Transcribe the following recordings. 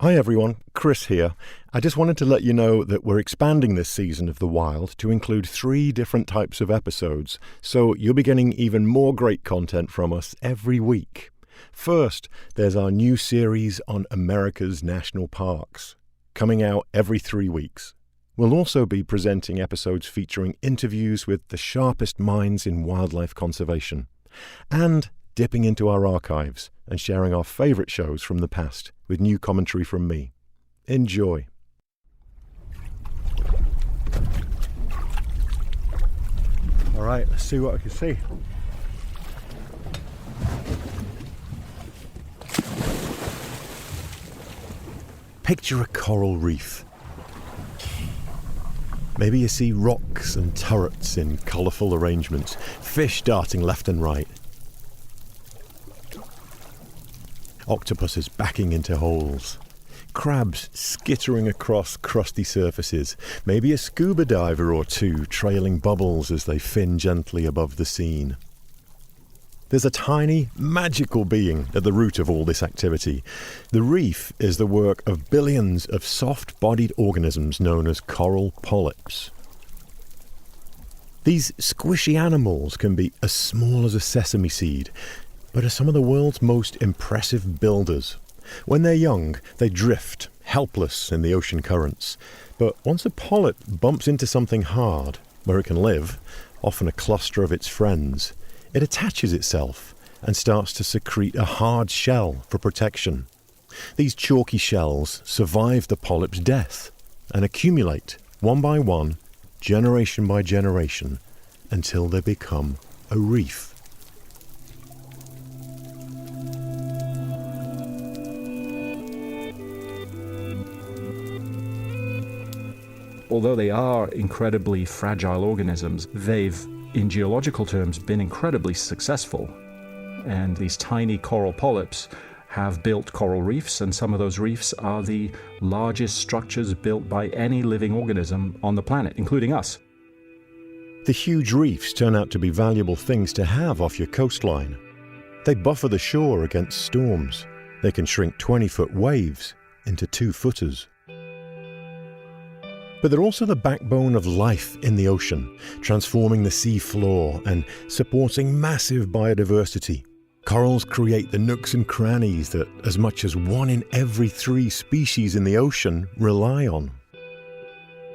Hi everyone, Chris here. I just wanted to let you know that we're expanding this season of The Wild to include 3 different types of episodes, so you'll be getting even more great content from us every week. First, there's our new series on America's national parks, coming out every 3 weeks. We'll also be presenting episodes featuring interviews with the sharpest minds in wildlife conservation, and dipping into our archives and sharing our favourite shows from the past with new commentary from me. Enjoy. All right, let's see what I can see. Picture a coral reef. Maybe you see rocks and turrets in colourful arrangements, fish darting left and right. Octopuses backing into holes, crabs skittering across crusty surfaces, maybe a scuba diver or two trailing bubbles as they fin gently above the scene. There's a tiny, magical being at the root of all this activity. The reef is the work of billions of soft-bodied organisms known as coral polyps. These squishy animals can be as small as a sesame seed, but are some of the world's most impressive builders. When they're young, they drift, helpless in the ocean currents. But once a polyp bumps into something hard, where it can live, often a cluster of its friends, it attaches itself and starts to secrete a hard shell for protection. These chalky shells survive the polyp's death and accumulate, one by one, generation by generation, until they become a reef. Although they are incredibly fragile organisms, they've, in geological terms, been incredibly successful. And these tiny coral polyps have built coral reefs, and some of those reefs are the largest structures built by any living organism on the planet, including us. The huge reefs turn out to be valuable things to have off your coastline. They buffer the shore against storms. They can shrink 20-foot waves into 2-footers. But they're also the backbone of life in the ocean, transforming the sea floor and supporting massive biodiversity. Corals create the nooks and crannies that as much as 1 in every 3 species in the ocean rely on.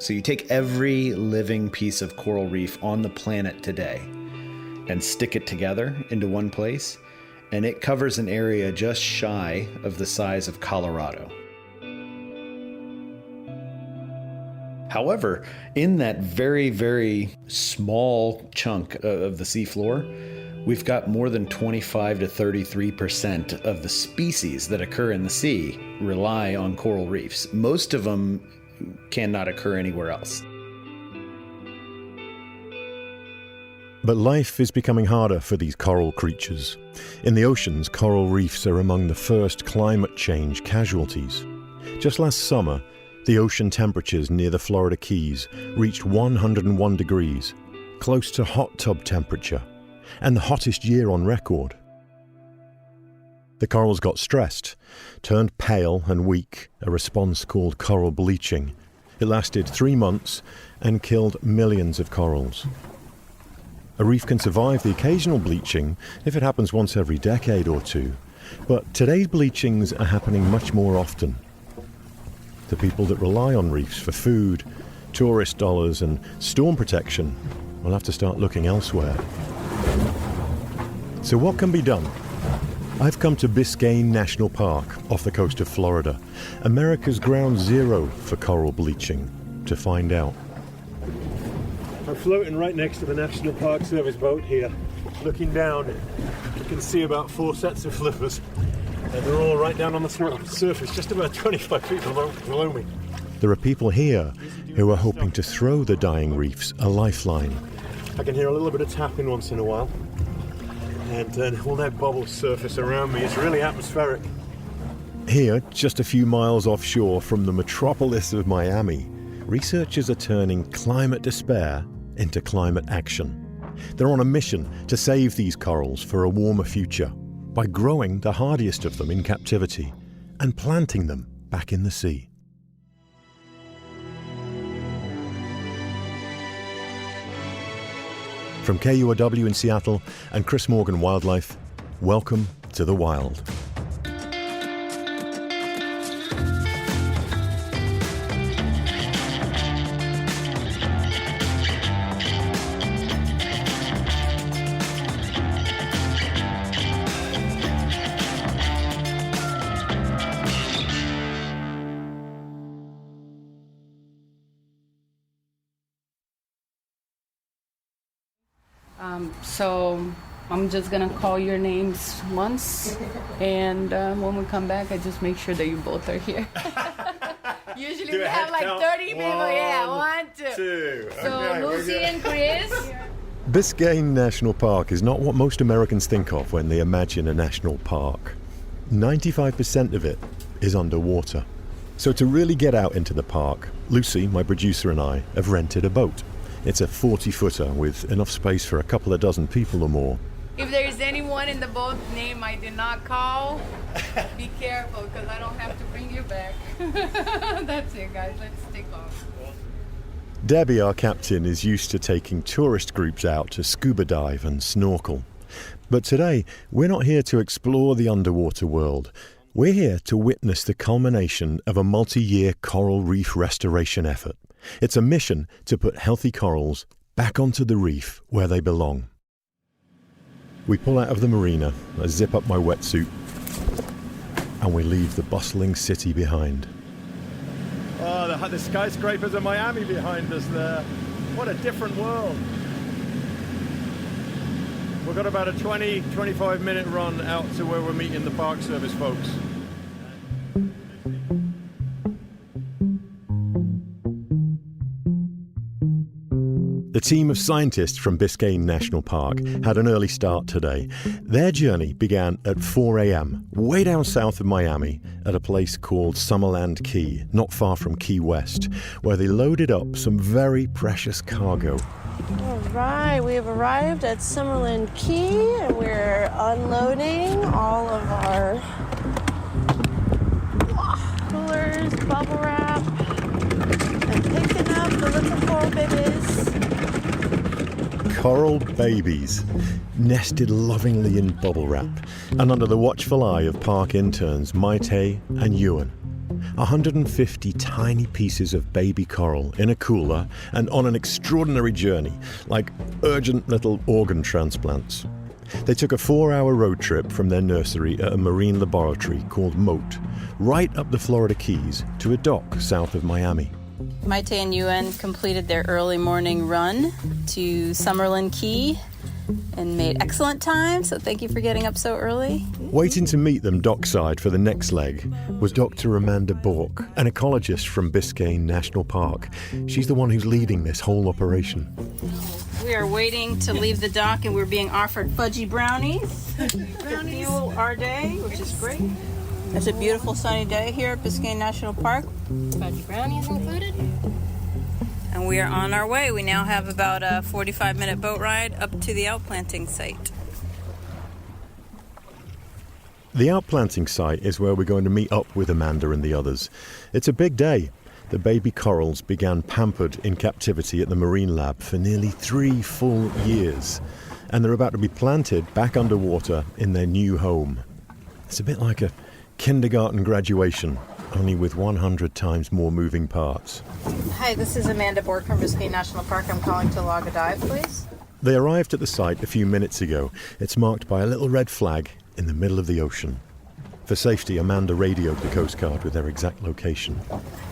So you take every living piece of coral reef on the planet today and stick it together into one place, and it covers an area just shy of the size of Colorado. However, in that very, very small chunk of the seafloor, we've got more than 25 to 33% of the species that occur in the sea rely on coral reefs. Most of them cannot occur anywhere else. But life is becoming harder for these coral creatures. In the oceans, coral reefs are among the first climate change casualties. Just last summer, the ocean temperatures near the Florida Keys reached 101 degrees, close to hot tub temperature, and the hottest year on record. The corals got stressed, turned pale and weak, a response called coral bleaching. It lasted 3 months and killed millions of corals. A reef can survive the occasional bleaching if it happens once every decade or two, but today's bleachings are happening much more often. The people that rely on reefs for food, tourist dollars and storm protection will have to start looking elsewhere. So what can be done? I've come to Biscayne National Park off the coast of Florida, America's ground zero for coral bleaching, to find out. I'm floating right next to the National Park Service boat here. Looking down, you can see about 4 sets of flippers. And they're all right down on the surface, just about 25 feet below me. There are people here who are hoping to throw the dying reefs a lifeline. I can hear a little bit of tapping once in a while. And all that bubble surface around me is really atmospheric. Here, just a few miles offshore from the metropolis of Miami, researchers are turning climate despair into climate action. They're on a mission to save these corals for a warmer future by growing the hardiest of them in captivity and planting them back in the sea. From KUOW in Seattle and Chris Morgan Wildlife, welcome to the wild. So I'm just gonna call your names once, and when we come back, I just make sure that you both are here. Usually we have like 30 people. Yeah, 1, 2. So okay, Lucy and Chris. Biscayne National Park is not what most Americans think of when they imagine a national park. 95% of it is underwater. So to really get out into the park, Lucy, my producer, and I have rented a boat. It's a 40-footer with enough space for a couple of dozen people or more. If there's anyone in the boat name I did not call, be careful, because I don't have to bring you back. That's it, guys. Let's take off. Debbie, our captain, is used to taking tourist groups out to scuba dive and snorkel. But today, we're not here to explore the underwater world. We're here to witness the culmination of a multi-year coral reef restoration effort. It's a mission to put healthy corals back onto the reef where they belong. We pull out of the marina, I zip up my wetsuit, and we leave the bustling city behind. Oh, the skyscrapers of Miami behind us there. What a different world. We've got about a 20-25 minute run out to where we're meeting the Park Service folks. The team of scientists from Biscayne National Park had an early start today. Their journey began at 4 a.m., way down south of Miami, at a place called Summerland Key, not far from Key West, where they loaded up some very precious cargo. All right, we have arrived at Summerland Key, and we're unloading all of our coolers, bubble wrap, and picking up the little coral babies. Coral babies, nested lovingly in bubble wrap, and under the watchful eye of park interns Maite and Ewan. 150 tiny pieces of baby coral in a cooler and on an extraordinary journey, like urgent little organ transplants. They took a 4-hour road trip from their nursery at a marine laboratory called Moat, right up the Florida Keys to a dock south of Miami. Maite and Ewan completed their early morning run to Summerland Key and made excellent time, so thank you for getting up so early. Waiting to meet them dockside for the next leg was Dr. Amanda Bork, an ecologist from Biscayne National Park. She's the one who's leading this whole operation. We are waiting to leave the dock and we're being offered fudgy brownies to fuel our day, which is great. It's a beautiful sunny day here at Biscayne National Park. Fudgy brownies included. And we are on our way. We now have about a 45-minute boat ride up to the outplanting site. The outplanting site is where we're going to meet up with Amanda and the others. It's a big day. The baby corals began pampered in captivity at the Marine Lab for nearly 3 full years. And they're about to be planted back underwater in their new home. It's a bit like a kindergarten graduation, only with 100 times more moving parts. Hi, this is Amanda Bork from Biscayne National Park. I'm calling to log a dive, please. They arrived at the site a few minutes ago. It's marked by a little red flag in the middle of the ocean. For safety, Amanda radioed the Coast Guard with their exact location.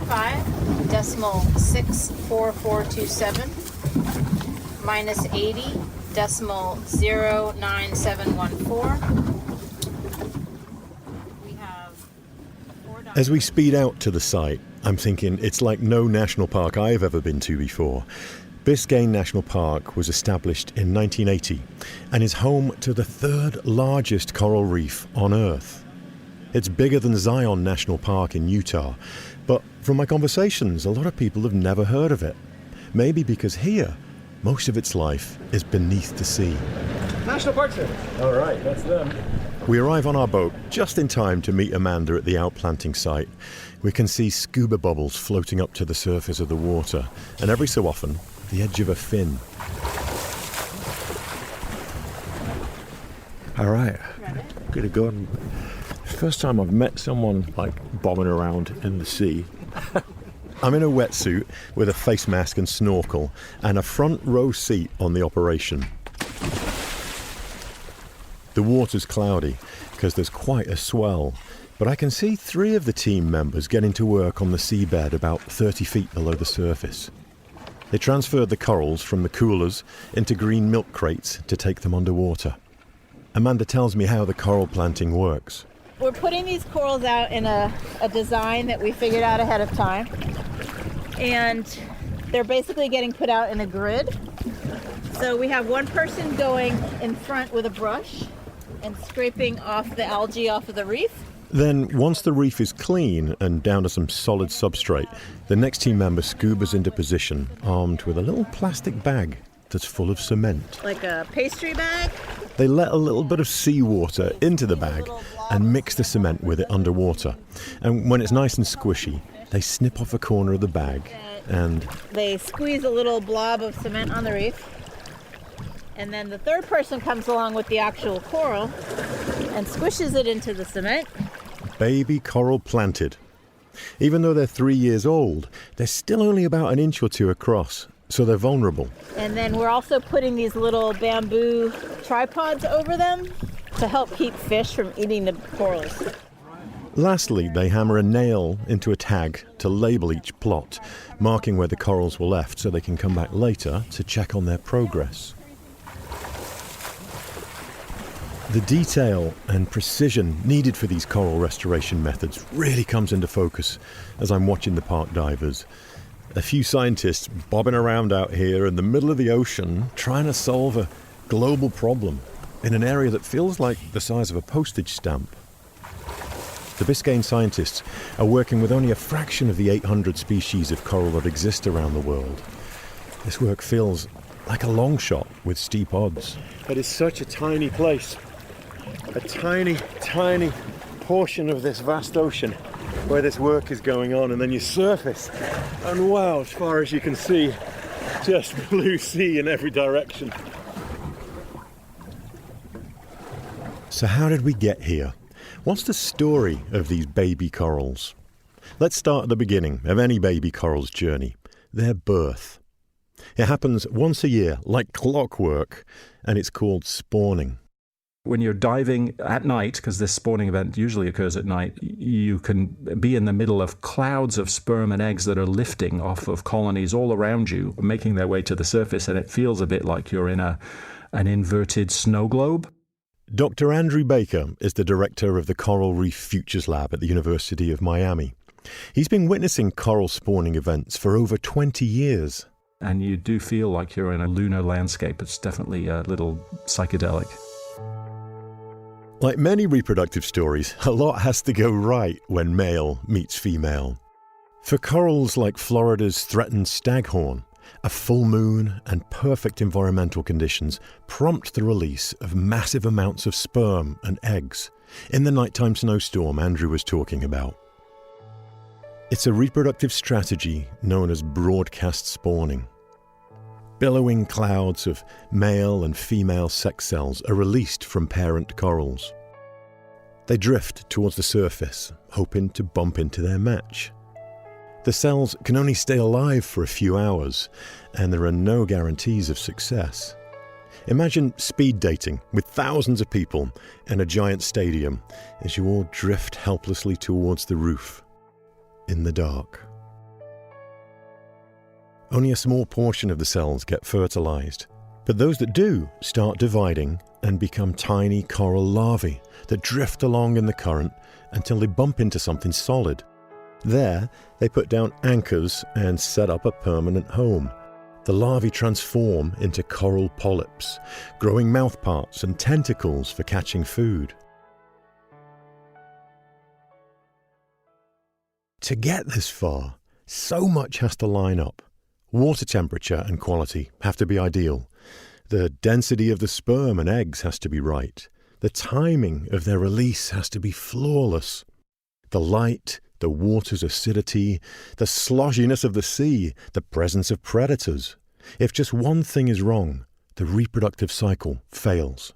5.64427 minus 80.09714. As we speed out to the site, I'm thinking it's like no national park I've ever been to before. Biscayne National Park was established in 1980 and is home to the 3rd largest coral reef on Earth. It's bigger than Zion National Park in Utah, but from my conversations, a lot of people have never heard of it. Maybe because here, most of its life is beneath the sea. National Park Service. All right, that's them. We arrive on our boat just in time to meet Amanda at the outplanting site. We can see scuba bubbles floating up to the surface of the water, and every so often, the edge of a fin. All right, gonna go and... First time I've met someone like bobbing around in the sea. I'm in a wetsuit with a face mask and snorkel and a front row seat on the operation. The water's cloudy because there's quite a swell, but I can see 3 of the team members getting to work on the seabed about 30 feet below the surface. They transferred the corals from the coolers into green milk crates to take them underwater. Amanda tells me how the coral planting works. We're putting these corals out in a design that we figured out ahead of time. And they're basically getting put out in a grid. So we have one person going in front with a brush and scraping off the algae off of the reef. Then, once the reef is clean and down to some solid substrate, the next team member scubas into position, armed with a little plastic bag that's full of cement. Like a pastry bag? They let a little bit of seawater into the bag and mix the cement with it underwater. And when it's nice and squishy, they snip off a corner of the bag and... They squeeze a little blob of cement on the reef. And then the third person comes along with the actual coral and squishes it into the cement. Baby coral planted. Even though they're 3 years old, they're still only about an inch or 2 across, so they're vulnerable. And then we're also putting these little bamboo tripods over them to help keep fish from eating the corals. Lastly, they hammer a nail into a tag to label each plot, marking where the corals were left so they can come back later to check on their progress. The detail and precision needed for these coral restoration methods really comes into focus as I'm watching the park divers. A few scientists bobbing around out here in the middle of the ocean trying to solve a global problem in an area that feels like the size of a postage stamp. The Biscayne scientists are working with only a fraction of the 800 species of coral that exist around the world. This work feels like a long shot with steep odds. It is such a tiny place. A tiny, tiny portion of this vast ocean where this work is going on, and then you surface, and wow, as far as you can see, just blue sea in every direction. So how did we get here? What's the story of these baby corals? Let's start at the beginning of any baby coral's journey, their birth. It happens once a year, like clockwork, and it's called spawning. When you're diving at night, because this spawning event usually occurs at night, you can be in the middle of clouds of sperm and eggs that are lifting off of colonies all around you, making their way to the surface, and it feels a bit like you're in an inverted snow globe. Dr. Andrew Baker is the director of the Coral Reef Futures Lab at the University of Miami. He's been witnessing coral spawning events for over 20 years. And you do feel like you're in a lunar landscape. It's definitely a little psychedelic. Like many reproductive stories, a lot has to go right when male meets female. For corals like Florida's threatened staghorn, a full moon and perfect environmental conditions prompt the release of massive amounts of sperm and eggs in the nighttime snowstorm Andrew was talking about. It's a reproductive strategy known as broadcast spawning. Billowing clouds of male and female sex cells are released from parent corals. They drift towards the surface, hoping to bump into their match. The cells can only stay alive for a few hours, and there are no guarantees of success. Imagine speed dating with thousands of people in a giant stadium as you all drift helplessly towards the roof, in the dark. Only a small portion of the cells get fertilized, but those that do start dividing and become tiny coral larvae that drift along in the current until they bump into something solid. There, they put down anchors and set up a permanent home. The larvae transform into coral polyps, growing mouthparts and tentacles for catching food. To get this far, so much has to line up. Water temperature and quality have to be ideal. The density of the sperm and eggs has to be right. The timing of their release has to be flawless. The light, the water's acidity, the sloshiness of the sea, the presence of predators. If just one thing is wrong, the reproductive cycle fails.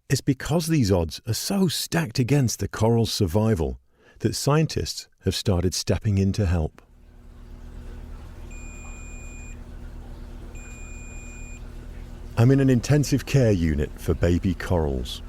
It's because these odds are so stacked against the coral's survival that scientists have started stepping in to help. I'm in an intensive care unit for baby corals.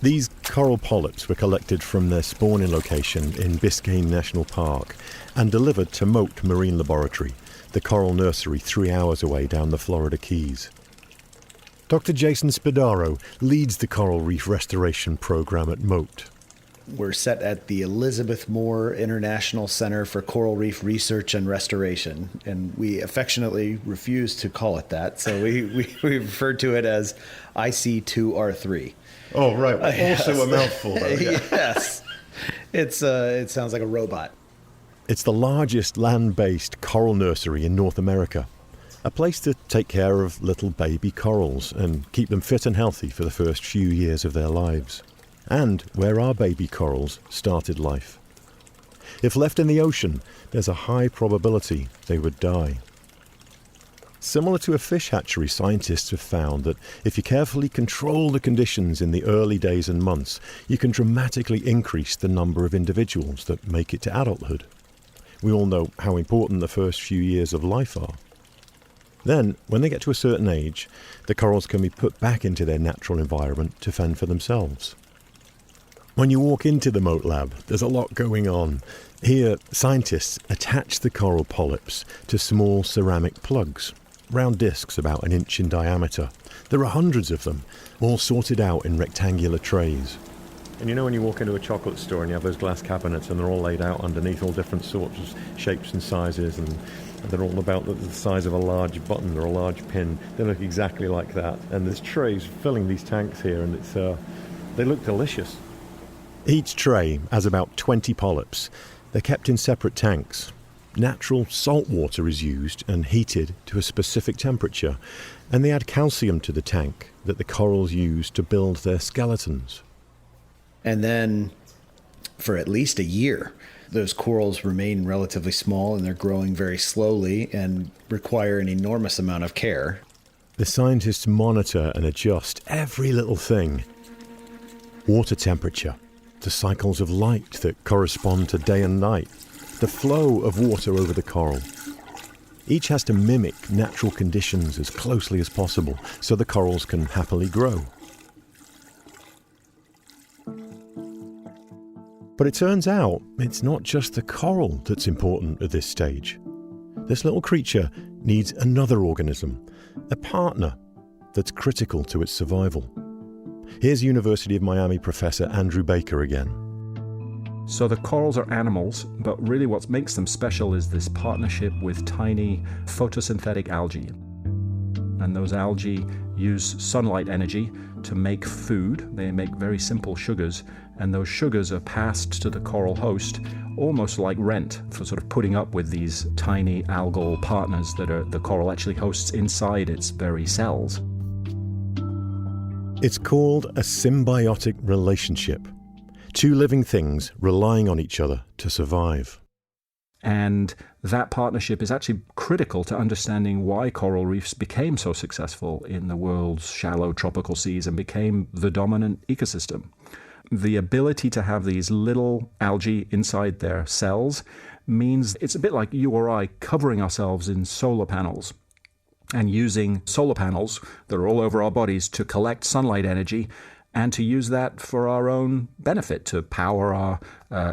These coral polyps were collected from their spawning location in Biscayne National Park and delivered to Moat Marine Laboratory, the coral nursery 3 hours away down the Florida Keys. Dr. Jason Spadaro leads the coral reef restoration program at Moat. We're set at the Elizabeth Moore International Center for Coral Reef Research and Restoration, and we affectionately refuse to call it that, so we refer to it as IC2R3. Oh, right. Yes. Also a mouthful, though. Yeah. Yes. It sounds like a robot. It's the largest land-based coral nursery in North America, a place to take care of little baby corals and keep them fit and healthy for the first few years of their lives, and where our baby corals started life. If left in the ocean, there's a high probability they would die. Similar to a fish hatchery, scientists have found that if you carefully control the conditions in the early days and months, you can dramatically increase the number of individuals that make it to adulthood. We all know how important the first few years of life are. Then, when they get to a certain age, the corals can be put back into their natural environment to fend for themselves. When you walk into the Moat Lab, there's a lot going on. Here, scientists attach the coral polyps to small ceramic plugs, round discs about 1 inch in diameter. There are hundreds of them, all sorted out in rectangular trays. And you know when you walk into a chocolate store and you have those glass cabinets and they're all laid out underneath all different sorts of shapes and sizes, and they're all about the size of a large button or a large pin. They look exactly like that. And there's trays filling these tanks here, and they look delicious. Each tray has about 20 polyps. They're kept in separate tanks. Natural salt water is used and heated to a specific temperature, and they add calcium to the tank that the corals use to build their skeletons. And then for at least a year, those corals remain relatively small and they're growing very slowly and require an enormous amount of care. The scientists monitor and adjust every little thing. Water temperature, the cycles of light that correspond to day and night, the flow of water over the coral. Each has to mimic natural conditions as closely as possible so the corals can happily grow. But it turns out it's not just the coral that's important at this stage. This little creature needs another organism, a partner that's critical to its survival. Here's University of Miami professor Andrew Baker again. So the corals are animals, but really what makes them special is this partnership with tiny photosynthetic algae. And those algae use sunlight energy to make food. They make very simple sugars, and those sugars are passed to the coral host almost like rent for sort of putting up with these tiny algal partners that the coral actually hosts inside its very cells. It's called a symbiotic relationship. Two living things relying on each other to survive. And that partnership is actually critical to understanding why coral reefs became so successful in the world's shallow tropical seas and became the dominant ecosystem. The ability to have these little algae inside their cells means it's a bit like you or I covering ourselves in solar panels and using solar panels that are all over our bodies to collect sunlight energy and to use that for our own benefit, to power our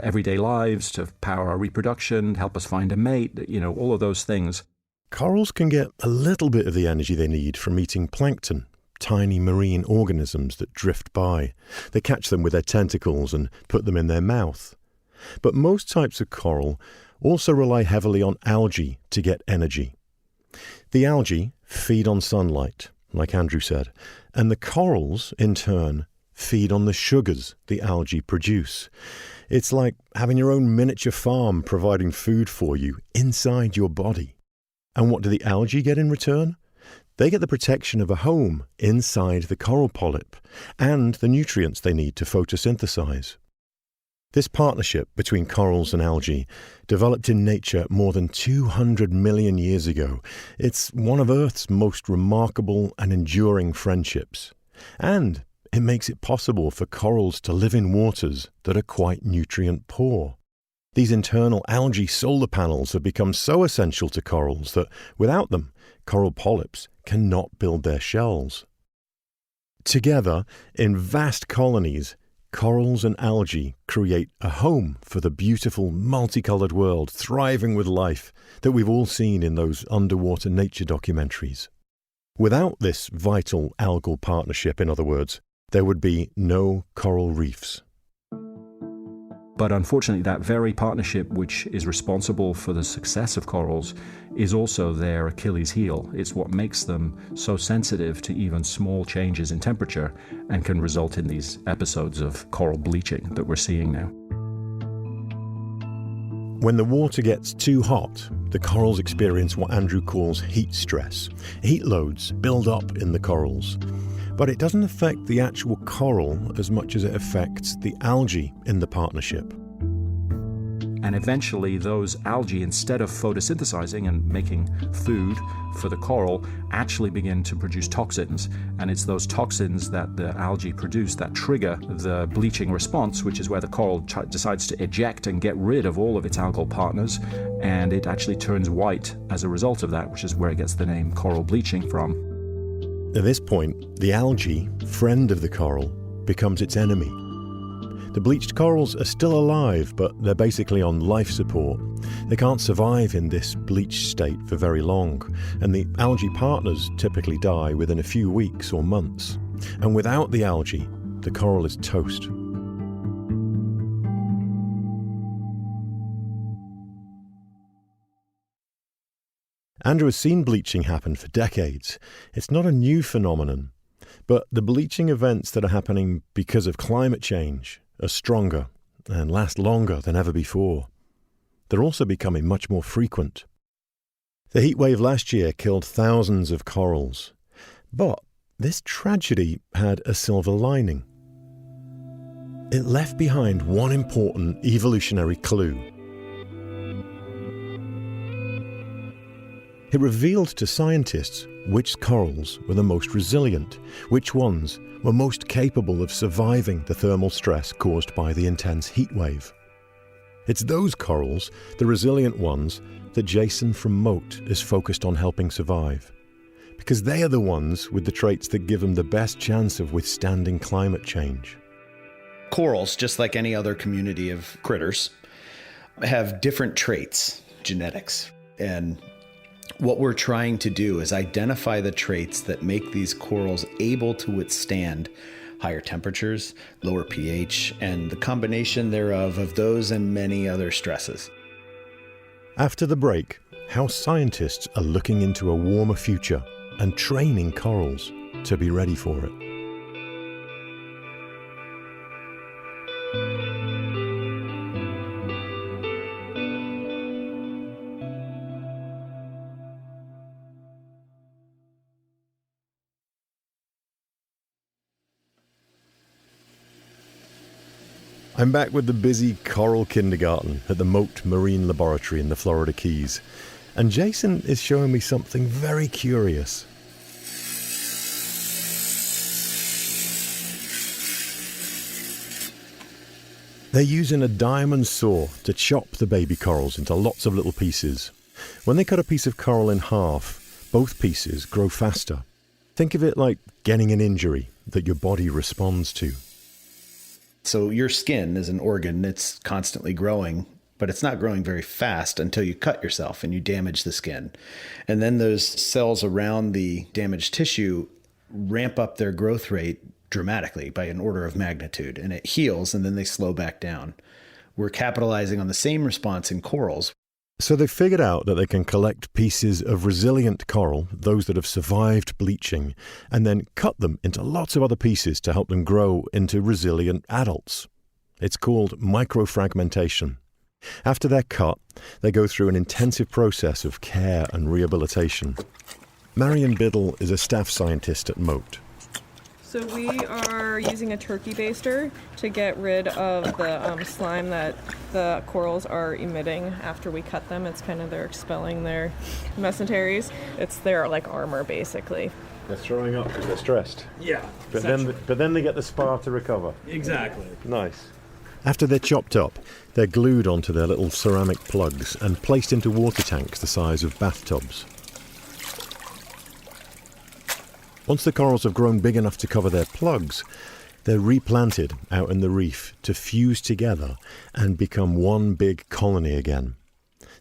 everyday lives, to power our reproduction, help us find a mate, all of those things. Corals can get a little bit of the energy they need from eating plankton, tiny marine organisms that drift by. They catch them with their tentacles and put them in their mouth. But most types of coral also rely heavily on algae to get energy. The algae feed on sunlight, like Andrew said, and the corals, in turn, feed on the sugars the algae produce. It's like having your own miniature farm providing food for you inside your body. And what do the algae get in return? they get the protection of a home inside the coral polyp and the nutrients they need to photosynthesize. This partnership between corals and algae developed in nature more than 200 million years ago. It's one of Earth's most remarkable and enduring friendships. And it makes it possible for corals to live in waters that are quite nutrient poor. These internal algae solar panels have become so essential to corals that without them, coral polyps cannot build their shells. Together, in vast colonies, corals and algae create a home for the beautiful, multicolored world thriving with life that we've all seen in those underwater nature documentaries. Without this vital algal partnership, in other words, there would be no coral reefs. But unfortunately, that very partnership which is responsible for the success of corals is also their Achilles heel. It's what makes them so sensitive to even small changes in temperature and can result in these episodes of coral bleaching that we're seeing now. When the water gets too hot, the corals experience what Andrew calls heat stress. Heat loads build up in the corals. But it doesn't affect the actual coral as much as it affects the algae in the partnership. And eventually those algae, instead of photosynthesizing and making food for the coral, actually begin to produce toxins. And it's those toxins that the algae produce that trigger the bleaching response, which is where the coral decides to eject and get rid of all of its algal partners. And it actually turns white as a result of that, which is where it gets the name coral bleaching from. At this point, the algae, friend of the coral, becomes its enemy. The bleached corals are still alive, but they're basically on life support. They can't survive in this bleached state for very long, and the algae partners typically die within a few weeks or months. And without the algae, the coral is toast. Andrew has seen bleaching happen for decades. It's not a new phenomenon, but the bleaching events that are happening because of climate change are stronger and last longer than ever before. They're also becoming much more frequent. The heat wave last year killed thousands of corals, but this tragedy had a silver lining. It left behind one important evolutionary clue. It revealed to scientists which corals were the most resilient, which ones were most capable of surviving the thermal stress caused by the intense heat wave. It's those corals, the resilient ones, that Jason from Moat is focused on helping survive, because they are the ones with the traits that give them the best chance of withstanding climate change. Corals, just like any other community of critters, have different traits, genetics, and what we're trying to do is identify the traits that make these corals able to withstand higher temperatures, lower pH, and the combination thereof of those and many other stresses. After the break, how scientists are looking into a warmer future and training corals to be ready for it. I'm back with the busy coral kindergarten at the Moat Marine Laboratory in the Florida Keys, and Jason is showing me something very curious. They're using a diamond saw to chop the baby corals into lots of little pieces. When they cut a piece of coral in half, both pieces grow faster. Think of it like getting an injury that your body responds to. So your skin is an organ that's constantly growing, but it's not growing very fast until you cut yourself and you damage the skin. And then those cells around the damaged tissue ramp up their growth rate dramatically by an order of magnitude, and it heals and then they slow back down. We're capitalizing on the same response in corals. So they figured out that they can collect pieces of resilient coral, those that have survived bleaching, and then cut them into lots of other pieces to help them grow into resilient adults. It's called microfragmentation. After they're cut, they go through an intensive process of care and rehabilitation. Marion Biddle is a staff scientist at Moat. So we are using a turkey baster to get rid of the slime that the corals are emitting after we cut them. It's kind of they're expelling their mesenteries. It's their like armor, basically. They're throwing up because they're stressed. Yeah. But then they get the spar to recover. Exactly. Nice. After they're chopped up, they're glued onto their little ceramic plugs and placed into water tanks the size of bathtubs. Once the corals have grown big enough to cover their plugs, they're replanted out in the reef to fuse together and become one big colony again.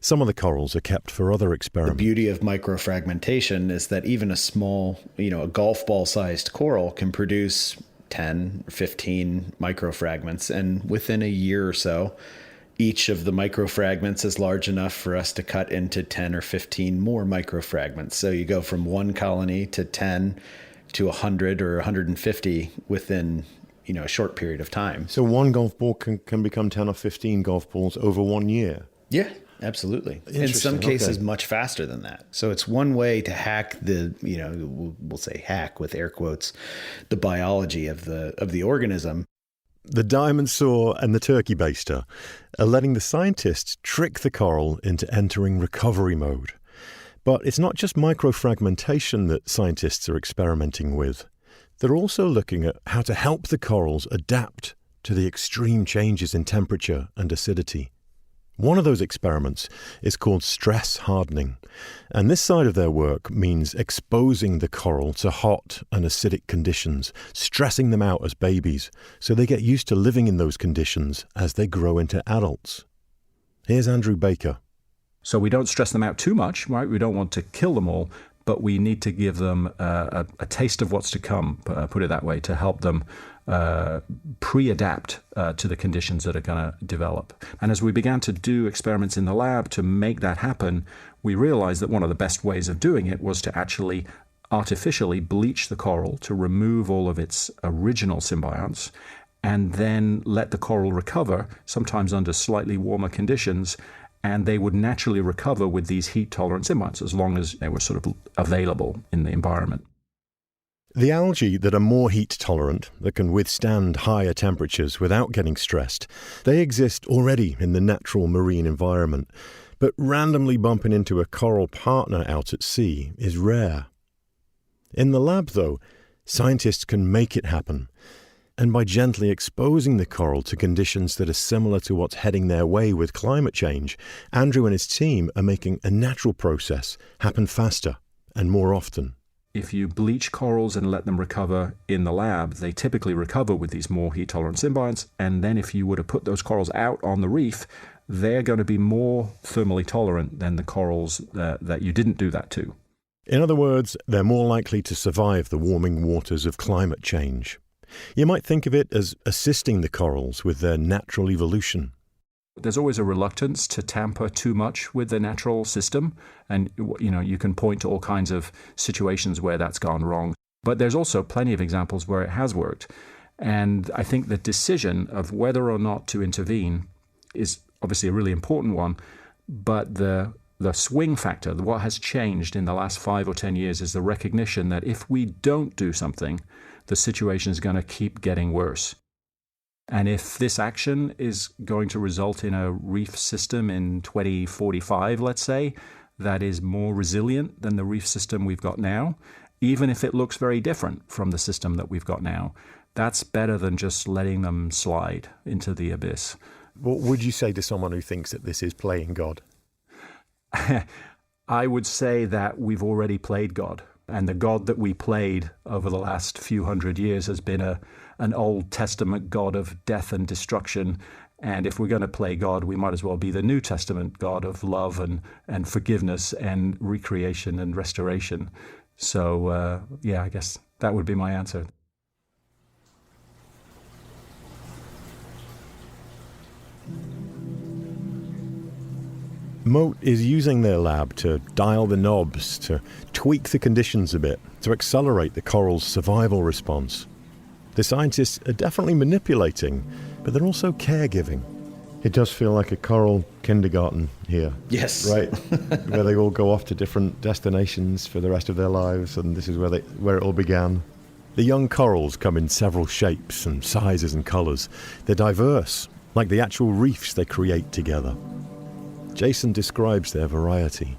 Some of the corals are kept for other experiments. The beauty of microfragmentation is that even a small, a golf ball sized coral can produce 10 or 15 microfragments, and within a year or so, each of the microfragments is large enough for us to cut into 10 or 15 more microfragments. So you go from one colony to 10 to 100 or 150 within, a short period of time. So one golf ball can become 10 or 15 golf balls over 1 year? Yeah, absolutely. In some cases, much faster than that. So it's one way to hack the, we'll say hack with air quotes, the biology of the organism. The diamond saw and the turkey baster are letting the scientists trick the coral into entering recovery mode. But it's not just microfragmentation that scientists are experimenting with. They're also looking at how to help the corals adapt to the extreme changes in temperature and acidity. One of those experiments is called stress hardening, and this side of their work means exposing the coral to hot and acidic conditions, stressing them out as babies so they get used to living in those conditions as they grow into adults. Here's Andrew Baker. So we don't stress them out too much, right? We don't want to kill them all, but we need to give them a taste of what's to come, put it that way, to help them pre-adapt to the conditions that are going to develop. And as we began to do experiments in the lab to make that happen, we realized that one of the best ways of doing it was to actually artificially bleach the coral to remove all of its original symbionts and then let the coral recover, sometimes under slightly warmer conditions, and they would naturally recover with these heat-tolerant symbionts as long as they were sort of available in the environment. The algae that are more heat-tolerant, that can withstand higher temperatures without getting stressed, they exist already in the natural marine environment, but randomly bumping into a coral partner out at sea is rare. In the lab, though, scientists can make it happen. And by gently exposing the coral to conditions that are similar to what's heading their way with climate change, Andrew and his team are making a natural process happen faster and more often. If you bleach corals and let them recover in the lab, they typically recover with these more heat-tolerant symbionts. And then if you were to put those corals out on the reef, they're going to be more thermally tolerant than the corals that you didn't do that to. In other words, they're more likely to survive the warming waters of climate change. You might think of it as assisting the corals with their natural evolution. There's always a reluctance to tamper too much with the natural system, and you can point to all kinds of situations where that's gone wrong. But there's also plenty of examples where it has worked. And I think the decision of whether or not to intervene is obviously a really important one, but the swing factor, what has changed in the last 5 or 10 years, is the recognition that if we don't do something, the situation is going to keep getting worse. And if this action is going to result in a reef system in 2045, let's say, that is more resilient than the reef system we've got now, even if it looks very different from the system that we've got now, that's better than just letting them slide into the abyss. What would you say to someone who thinks that this is playing God? I would say that we've already played God. And the God that we played over the last few hundred years has been an Old Testament God of death and destruction. And if we're going to play God, we might as well be the New Testament God of love and forgiveness and recreation and restoration. So, I guess that would be my answer. Moat is using their lab to dial the knobs, to tweak the conditions a bit, to accelerate the coral's survival response. The scientists are definitely manipulating, but they're also caregiving. It does feel like a coral kindergarten here. Yes. Right? Where they all go off to different destinations for the rest of their lives, and this is where it all began. The young corals come in several shapes and sizes and colours. They're diverse, like the actual reefs they create together. Jason describes their variety.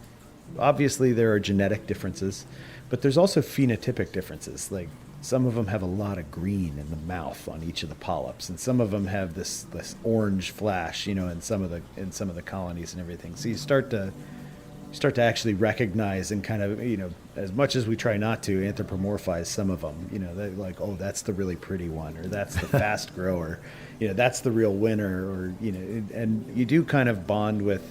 Obviously, there are genetic differences, but there's also phenotypic differences. Like, some of them have a lot of green in the mouth on each of the polyps, and some of them have this orange flash, in some of the colonies and everything. So you start to actually recognize and kind of, as much as we try not to, anthropomorphize some of them. They're like, oh, that's the really pretty one, or that's the fast grower, that's the real winner, or and you do kind of bond with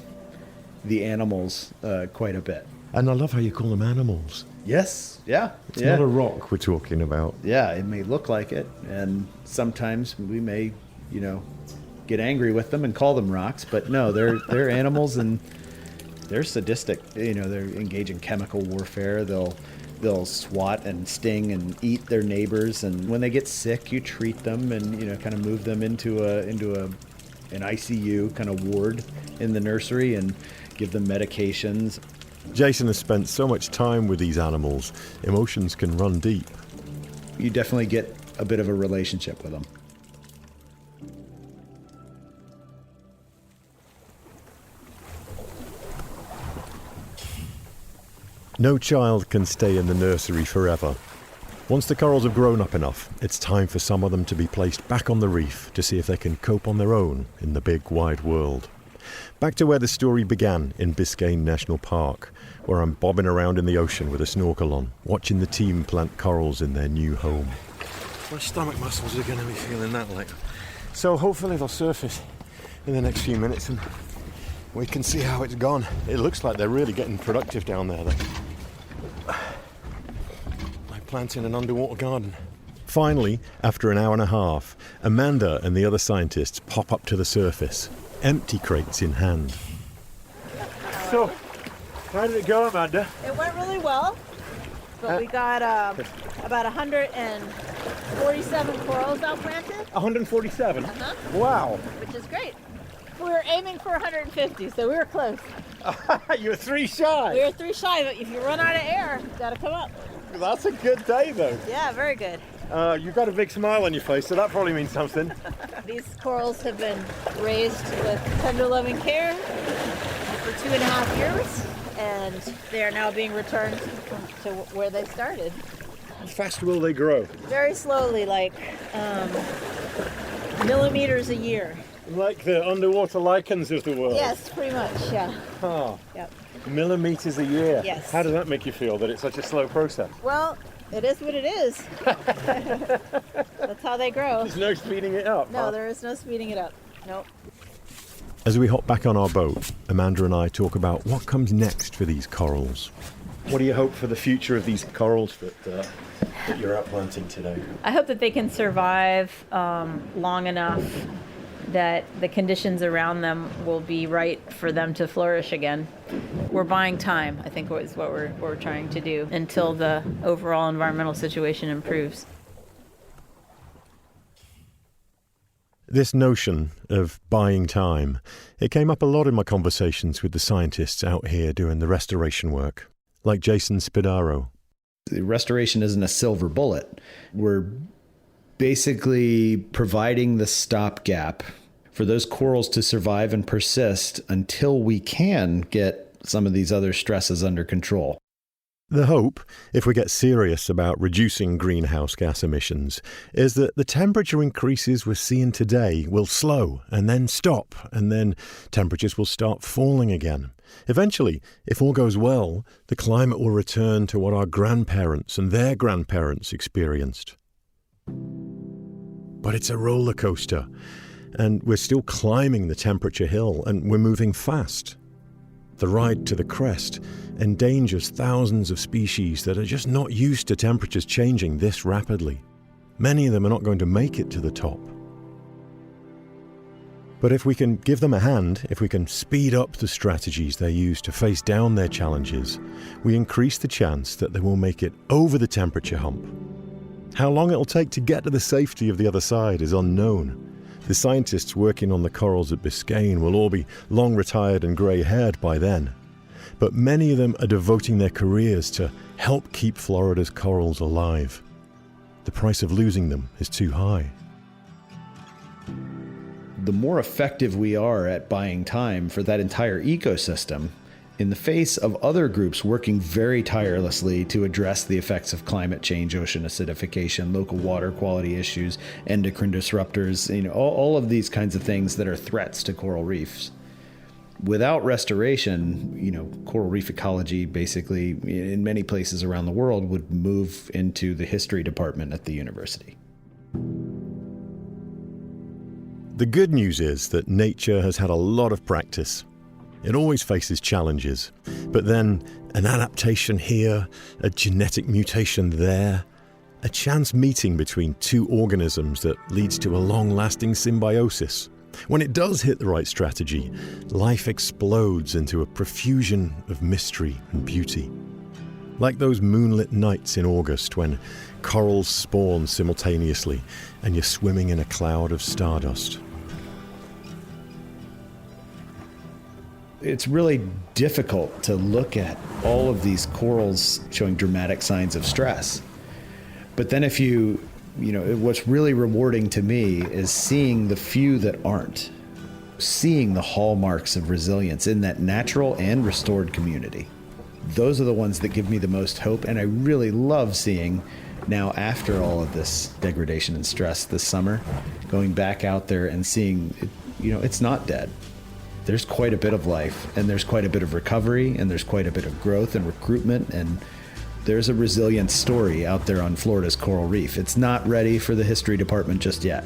the animals quite a bit. And I love how you call them animals. Yes, yeah. It's not a rock we're talking about. Yeah, it may look like it, and sometimes we may, get angry with them and call them rocks, but no, they're animals, and they're sadistic. They're engaged in chemical warfare. They'll swat and sting and eat their neighbors, and when they get sick, you treat them and kind of move them into an ICU kind of ward in the nursery and give them medications. Jason has spent so much time with these animals, emotions can run deep. You definitely get a bit of a relationship with them. No child can stay in the nursery forever. Once the corals have grown up enough, it's time for some of them to be placed back on the reef to see if they can cope on their own in the big wide world. Back to where the story began in Biscayne National Park, where I'm bobbing around in the ocean with a snorkel on, watching the team plant corals in their new home. My stomach muscles are going to be feeling that like. So hopefully they'll surface in the next few minutes and we can see how it's gone. It looks like they're really getting productive down there. Like planting an underwater garden. Finally, after an hour and a half, Amanda and the other scientists pop up to the surface, empty crates in hand. So, how did it go, Amanda? It went really well, but we got about 147 corals out planted. 147? Uh-huh. Wow. Which is great. We were aiming for 150, so we were close. You were 3 shy. We were 3 shy, but if you run out of air, you gotta come up. That's a good day, though. Yeah, very good. You've got a big smile on your face, so that probably means something. These corals have been raised with tender loving care for 2.5 years, and they are now being returned to where they started. How fast will they grow? Very slowly, like millimeters a year. Like the underwater lichens of the world? Yes, pretty much, yeah. Oh. Yep. Millimeters a year? Yes. How does that make you feel, that it's such a slow process? Well, it is what it is. That's how they grow. There's no speeding it up? No, there is no speeding it up. Nope. As we hop back on our boat, Amanda and I talk about what comes next for these corals. What do you hope for the future of these corals that you're out planting today? I hope that they can survive long enough that the conditions around them will be right for them to flourish again. We're buying time, I think, is what we're trying to do until the overall environmental situation improves. This notion of buying time, it came up a lot in my conversations with the scientists out here doing the restoration work, like Jason Spadaro. The restoration isn't a silver bullet. We're basically providing the stopgap for those corals to survive and persist until we can get some of these other stresses under control. The hope, if we get serious about reducing greenhouse gas emissions, is that the temperature increases we're seeing today will slow and then stop, and then temperatures will start falling again. Eventually, if all goes well, the climate will return to what our grandparents and their grandparents experienced. But it's a roller coaster, and we're still climbing the temperature hill, and we're moving fast. The ride to the crest endangers thousands of species that are just not used to temperatures changing this rapidly. Many of them are not going to make it to the top. But if we can give them a hand, if we can speed up the strategies they use to face down their challenges, we increase the chance that they will make it over the temperature hump. How long it'll take to get to the safety of the other side is unknown. The scientists working on the corals at Biscayne will all be long retired and grey-haired by then. But many of them are devoting their careers to help keep Florida's corals alive. The price of losing them is too high. The more effective we are at buying time for that entire ecosystem, in the face of other groups working very tirelessly to address the effects of climate change, ocean acidification, local water quality issues, endocrine disruptors, all of these kinds of things that are threats to coral reefs. Without restoration, coral reef ecology basically in many places around the world would move into the history department at the university. The good news is that nature has had a lot of practice. It always faces challenges, but then an adaptation here, a genetic mutation there, a chance meeting between two organisms that leads to a long-lasting symbiosis. When it does hit the right strategy, life explodes into a profusion of mystery and beauty. Like those moonlit nights in August when corals spawn simultaneously and you're swimming in a cloud of stardust. It's really difficult to look at all of these corals showing dramatic signs of stress. But then what's really rewarding to me is seeing the few that aren't, seeing the hallmarks of resilience in that natural and restored community. Those are the ones that give me the most hope, and I really love seeing now, after all of this degradation and stress this summer, going back out there and seeing, it's not dead. There's quite a bit of life, and there's quite a bit of recovery, and there's quite a bit of growth and recruitment, and there's a resilient story out there on Florida's coral reef. It's not ready for the history department just yet.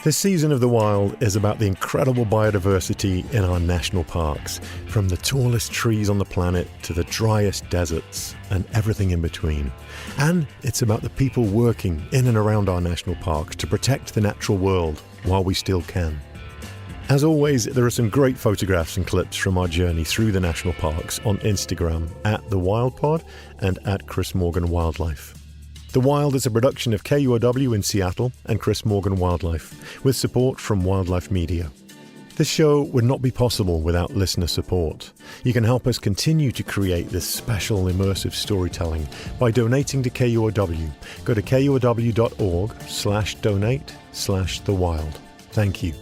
This season of The Wild is about the incredible biodiversity in our national parks, from the tallest trees on the planet to the driest deserts and everything in between. And it's about the people working in and around our national parks to protect the natural world while we still can. As always, there are some great photographs and clips from our journey through the national parks on Instagram @TheWildPod and @ChrisMorganWildlife. The Wild is a production of KUOW in Seattle and Chris Morgan Wildlife, with support from Wildlife Media. This show would not be possible without listener support. You can help us continue to create this special immersive storytelling by donating to KUOW. Go to kuow.org/donate/thewild. Thank you.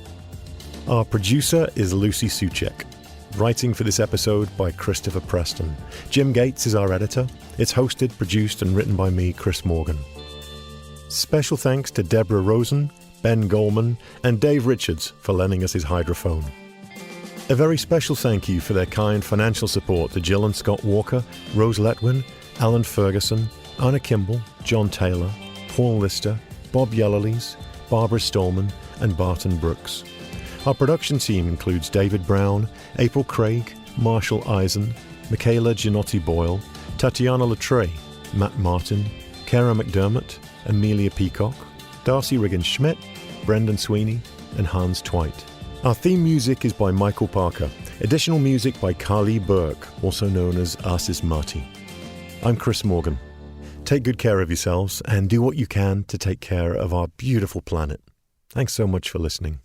Our producer is Lucy Suchek. Writing for this episode by Christopher Preston. Jim Gates is our editor. It's hosted, produced, and written by me, Chris Morgan. Special thanks to Deborah Rosen, Ben Goldman, and Dave Richards for lending us his hydrophone. A very special thank you for their kind financial support to Jill and Scott Walker, Rose Letwin, Alan Ferguson, Anna Kimball, John Taylor, Paul Lister, Bob Yellowlees, Barbara Stallman, and Barton Brooks. Our production team includes David Brown, April Craig, Marshall Eisen, Michaela Ginotti-Boyle, Tatiana Latre, Matt Martin, Kara McDermott, Amelia Peacock, Darcy Riggins-Schmidt, Brendan Sweeney, and Hans Twite. Our theme music is by Michael Parker. Additional music by Carly Burke, also known as Arsis Marty. I'm Chris Morgan. Take good care of yourselves and do what you can to take care of our beautiful planet. Thanks so much for listening.